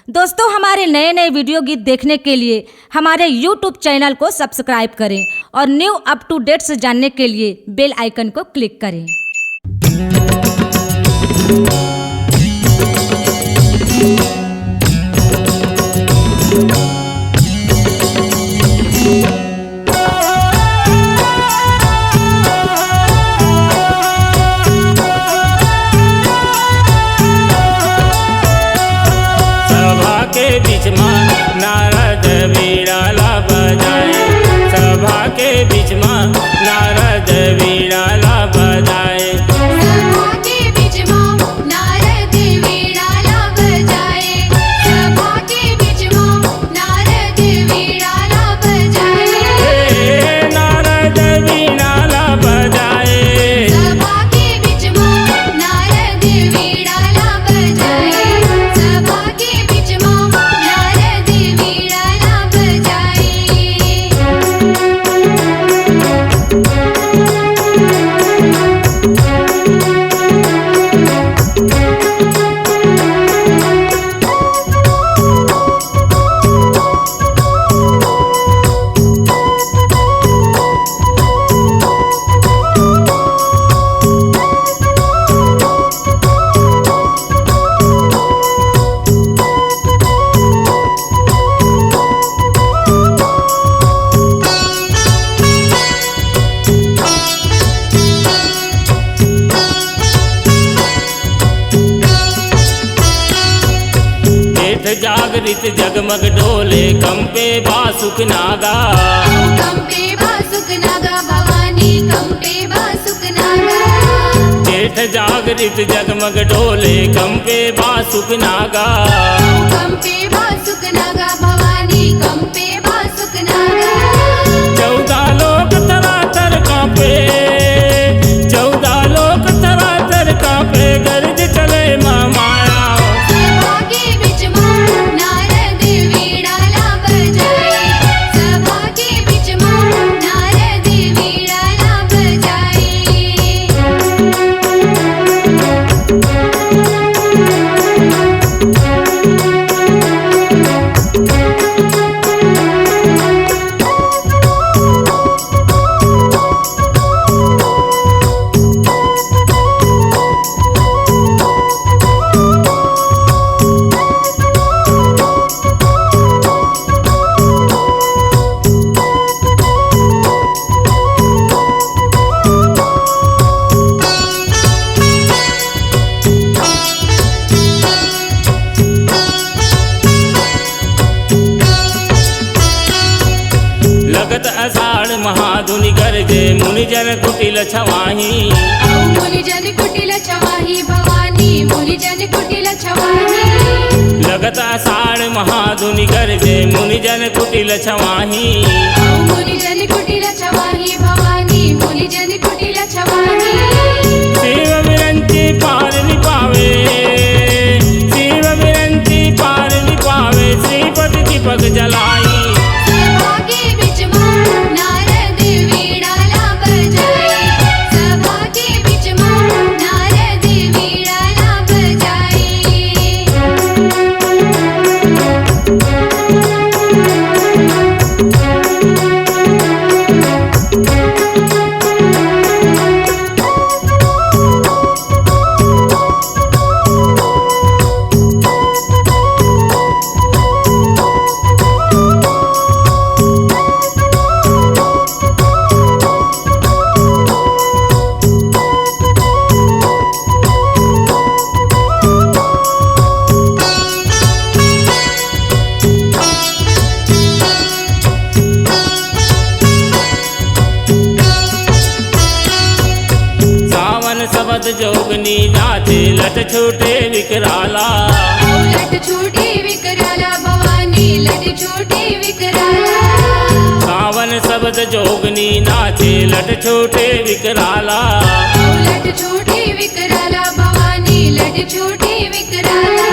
दोस्तों, हमारे नए नए वीडियो गीत देखने के लिए हमारे YouTube चैनल को सब्सक्राइब करें और न्यू अप टू डेट्स जानने के लिए बेल आइकन को क्लिक करें। बीच में नारद वीणाला बजाए, सभा के बीच में नारद वीणाला बजाए, सभा के बीच में नारद वीणाला बजाए, सभा के बीच में नारद वीणाला बजाए, नारद वीणाला बजाए, सभा के बीच में नारद वीणाला बजाए, सभा के बीच में नारद वीणाला बजाए। जागृत जगमग डोले कंपे बासुक नागा, कंपे बासुक नागा भवानी कंपे बासुक नागा, जेठ जागृत जगमग डोले कंपे बासुक नागा, कंपे बासुक नागा भवानी कंपे बासुक नागा। 14 लोक थराथर कांपे, 14 लोक थराथर कांपे, गर्ज चले माँ माया, सभा के बीच में नारद वीणाला बजाए, सभा के बीच में नारद वीणाला बजाए। लगत अषाढ़ महाधुनि गरजे मुनिजन कुटिल छवाही, मुनिजन कुटिल छवाही भवानी मुनिजन कुटिल छवाही, लगत अषाढ़ महाधुनि गरजे मुनिजन कुटिल छवाही, मुनिजन कुटिल छवाही भवानी मुनिजन कुटिल छवाही। शिव विरंची पार निपावे, शिव विरंची पार निपावे, श्रीपति दीपक जलाई, सभा के बीच में नारद वीणाला बजाए, सभा के बीच में नारद वीणाला बजाए। सबद जोगनी नाचे लट छूटे विकराला, लट छूटे विकराला भवानी लट छूटे विकराला, सावन सबद जोगनी नाचे लट छूटे विकराला, लट छूटे विकराला भवानी लट छूटे विकराला।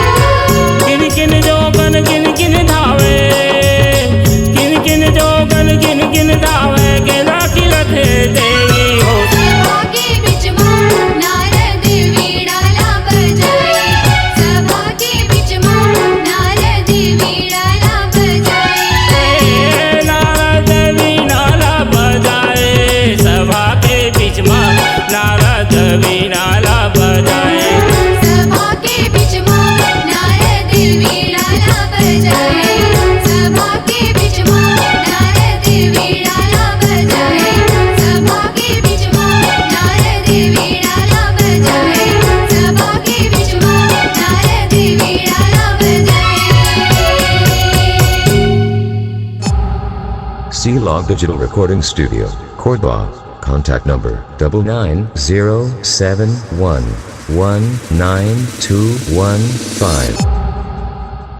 किन किन जोगन किन किन धावे, किन किन जोगन किन किन धावे, गेला किलत देवी हो, सभा के बीच में नारद वीणाला बजाए, सभा के बीच में नारद बजाए सभा के बीच मां नारद वीणाला बजाए सभा के बीच मां नारद वीणाला बजाए सभा के बीच मां नारद वीणाला बजाए सभा के बीच मां नारद वीणाला बजाए C-Log Digital Recording Studio, Cordoba. Contact number 99071192115.